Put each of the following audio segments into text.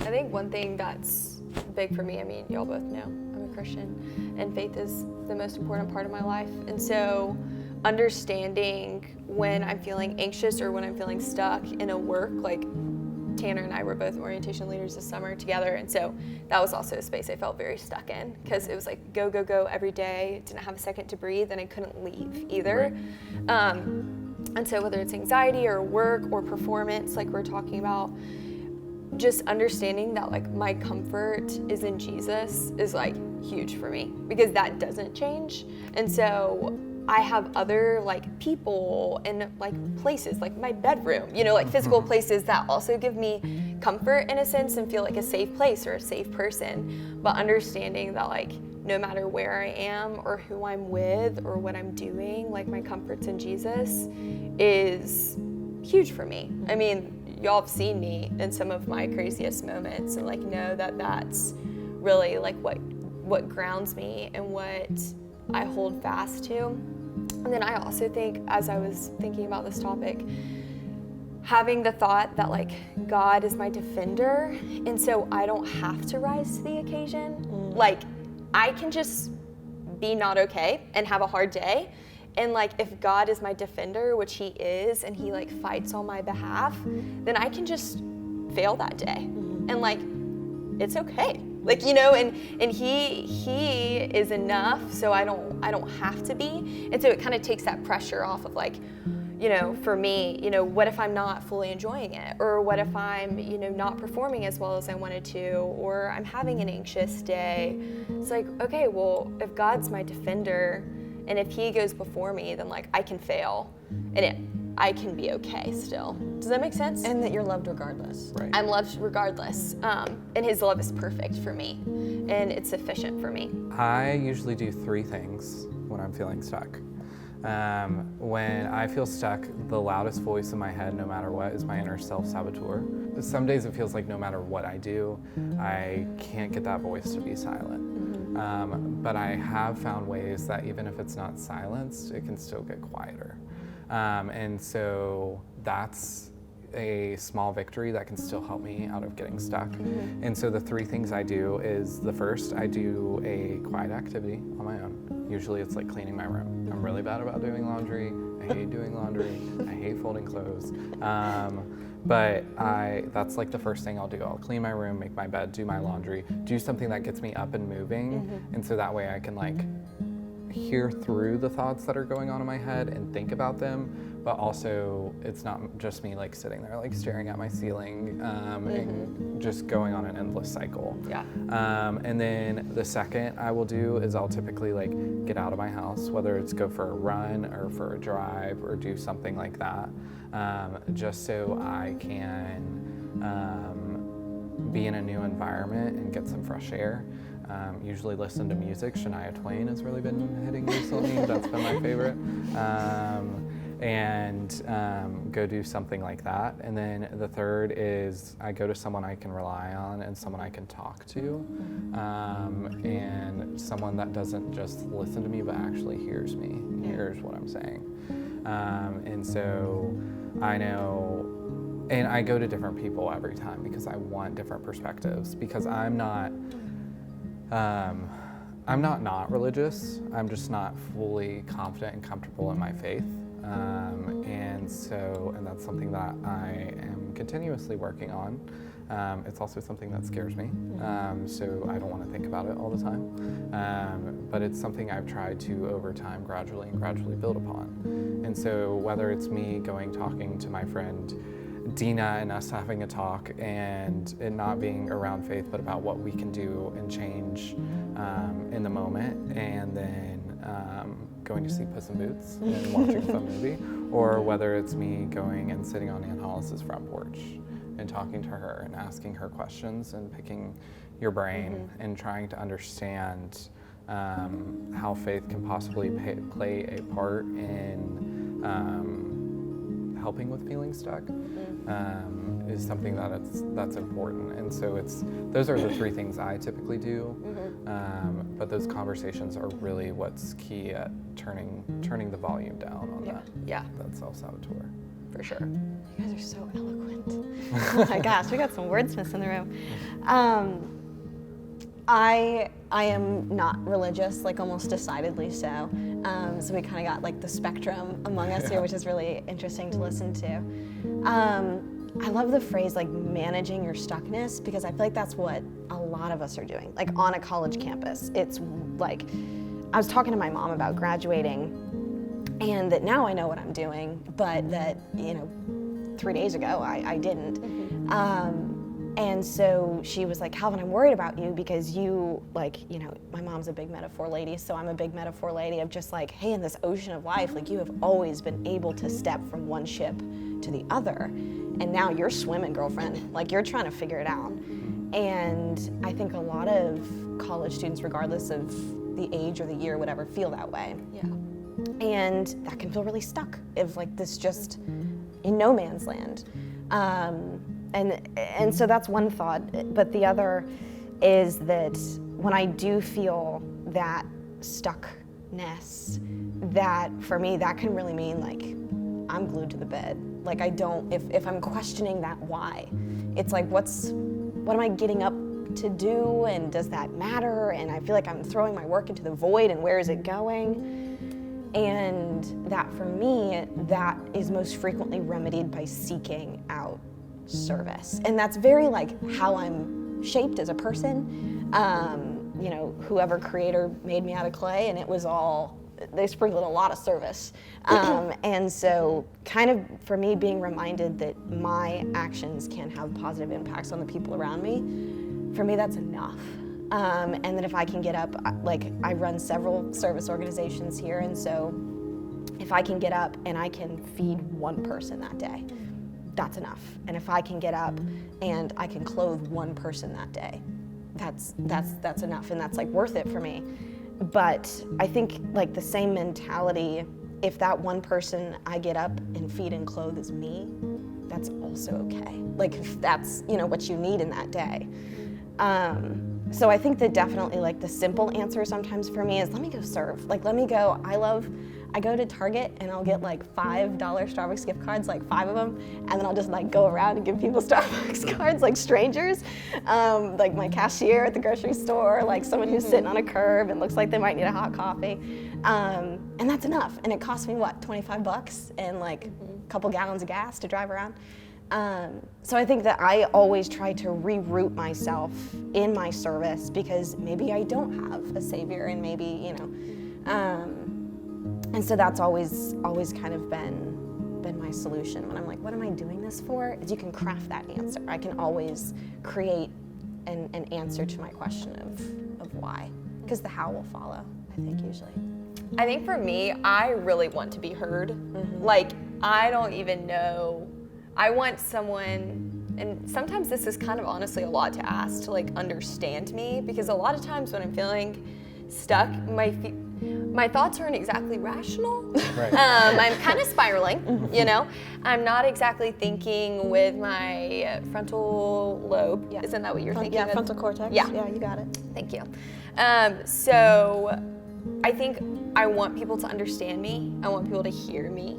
I think one thing that's big for me, I mean, y'all both know I'm a Christian, and faith is the most important part of my life. And so understanding when I'm feeling anxious or when I'm feeling stuck in a work, like Tanner and I were both orientation leaders this summer together, and so that was also a space I felt very stuck in, because it was like go, go, go every day, didn't have a second to breathe, and I couldn't leave either. Right. And so whether it's anxiety or work or performance, like we're talking about, just understanding that like my comfort is in Jesus is like huge for me, because that doesn't change. And so I have other like people and like places, like my bedroom, you know, like physical places that also give me comfort in a sense and feel like a safe place or a safe person. But understanding that like no matter where I am or who I'm with or what I'm doing, like my comfort's in Jesus is huge for me. I mean, y'all have seen me in some of my craziest moments and like know that that's really like what grounds me and what I hold fast to. And then I also think, as I was thinking about this topic, having the thought that like God is my defender, and so I don't have to rise to the occasion. Like I can just be not okay and have a hard day. And like if God is my defender, which he is, and he like fights on my behalf, then I can just fail that day. And like it's okay. Like, you know, and he is enough, so I don't have to be. And so it kind of takes that pressure off of like, you know, for me, you know, what if I'm not fully enjoying it? Or what if I'm, you know, not performing as well as I wanted to, or I'm having an anxious day? It's like, okay, well, if God's my defender and if he goes before me, then like I can fail and I can be okay still. Does that make sense? And that you're loved regardless. Right. I'm loved regardless. And his love is perfect for me and it's sufficient for me. I usually do 3 things when I'm feeling stuck. When I feel stuck, the loudest voice in my head, no matter what, is my inner self-saboteur. Some days it feels like no matter what I do, I can't get that voice to be silent. But I have found ways that even if it's not silenced, it can still get quieter. And so that's a small victory that can still help me out of getting stuck. And so the 3 things I do is, the first, I do a quiet activity on my own. Usually it's like cleaning my room. I'm really bad about doing laundry. I hate doing laundry. I hate folding clothes. But that's like the first thing I'll do. I'll clean my room, make my bed, do my laundry, do something that gets me up and moving. And so that way I can like hear through the thoughts that are going on in my head and think about them, but also it's not just me like sitting there like staring at my ceiling and just going on an endless cycle. Yeah. And then the second I will do is I'll typically like get out of my house, whether it's go for a run or for a drive or do something like that, just so I can be in a new environment and get some fresh air. Usually listen to music. Shania Twain has really been hitting recently. That's been my favorite. And go do something like that. And then the third is I go to someone I can rely on and someone I can talk to, and someone that doesn't just listen to me but actually hears me, and hears what I'm saying. And so I know, and I go to different people every time because I want different perspectives, because I'm not religious. I'm just not fully confident and comfortable in my faith. And that's something that I am continuously working on. It's also something that scares me. So I don't want to think about it all the time. But it's something I've tried to, over time, gradually build upon. And so whether it's me talking to my friend Dina and us having a talk, and it not being around faith, but about what we can do and change in the moment, and then going to see Puss in Boots and watching a fun movie, or whether it's me going and sitting on Aunt Hollis's front porch and talking to her and asking her questions and picking your brain and trying to understand how faith can possibly play a part in helping with feeling stuck. Is something that's important. And so those are the 3 things I typically do, but those conversations are really what's key at turning the volume down on that self-saboteur. For sure. You guys are so eloquent. Oh my gosh, we got some wordsmiths in the room. I am not religious, like almost decidedly so. So we kind of got like the spectrum among us here, which is really interesting to listen to. I love the phrase like managing your stuckness, because I feel like that's what a lot of us are doing. Like on a college campus, it's like, I was talking to my mom about graduating, and that now I know what I'm doing, but that, 3 days ago I didn't. And so she was like, Calvin, I'm worried about you because you, my mom's a big metaphor lady, so I'm a big metaphor lady of just like, hey, in this ocean of life, like you have always been able to step from one ship to the other. And now you're swimming, girlfriend. Like you're trying to figure it out. And I think a lot of college students, regardless of the age or the year, whatever, feel that way. Yeah. And that can feel really stuck if like this just in no man's land. And so that's one thought, but the other is that when I do feel that stuckness, that for me, that can really mean like I'm glued to the bed. Like I don't, if I'm questioning that why, it's like what am I getting up to do, and does that matter? And I feel like I'm throwing my work into the void, and where is it going? And that for me, that is most frequently remedied by seeking out service. And that's very like how I'm shaped as a person. Whoever creator made me out of clay, and it was all, they sprinkled a lot of service. And so kind of for me being reminded that my actions can have positive impacts on the people around me, for me that's enough. And then if I can get up, like I run several service organizations here, and so if I can get up and I can feed one person that day, that's enough. And if I can get up and I can clothe one person that day, that's enough, and that's like worth it for me. But I think like the same mentality, if that one person I get up and feed and clothe is me, that's also okay. Like if that's, what you need in that day. So I think that definitely like the simple answer sometimes for me is let me go serve. Like let me go, I go to Target and I'll get like $5 Starbucks gift cards, like 5 of them, and then I'll just like go around and give people Starbucks cards like strangers, like my cashier at the grocery store, like someone who's sitting on a curb and looks like they might need a hot coffee. And that's enough. And it costs me what, $25 and like a couple gallons of gas to drive around. So I think that I always try to reroute myself in my service, because maybe I don't have a savior, and maybe, and so that's always kind of been my solution when I'm like, what am I doing this for? Is you can craft that answer. I can always create an answer to my question of why, because the how will follow, I think, usually. I think for me, I really want to be heard. Like, I don't even know. I want someone, and sometimes this is kind of honestly a lot to ask, to like understand me, because a lot of times when I'm feeling stuck, my thoughts aren't exactly rational. Right. I'm kind of spiraling, I'm not exactly thinking with my frontal lobe. Yeah. Isn't that what you're thinking? Yeah, frontal cortex. Yeah, you got it. Thank you. So I think I want people to understand me. I want people to hear me.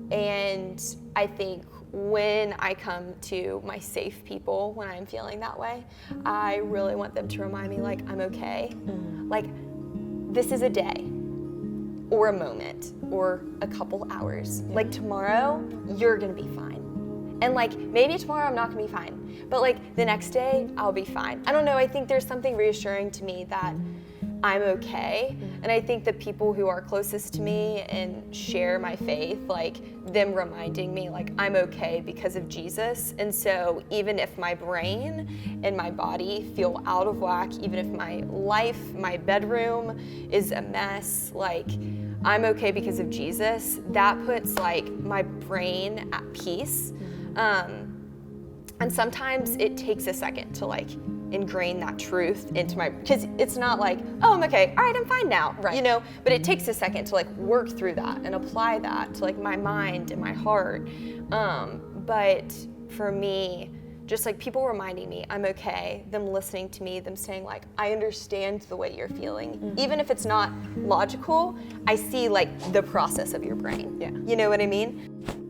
And I think when I come to my safe people, when I'm feeling that way, I really want them to remind me, like, I'm okay. Like, this is a day or a moment or a couple hours. Like, tomorrow, you're gonna be fine. And like, maybe tomorrow I'm not gonna be fine, but like the next day, I'll be fine. I don't know, I think there's something reassuring to me that I'm okay. And I think the people who are closest to me and share my faith, like them reminding me like I'm okay because of Jesus. And so even if my brain and my body feel out of whack, even if my life, my bedroom is a mess, like I'm okay because of Jesus, that puts like my brain at peace. And sometimes it takes a second to like ingrain that truth into my, because it's not like, oh, I'm okay, all right, I'm fine now, right. But it takes a second to like work through that and apply that to like my mind and my heart. But for me, just like people reminding me I'm okay, them listening to me, them saying like, I understand the way you're feeling. Even if it's not logical, I see like the process of your brain. Yeah. You know what I mean?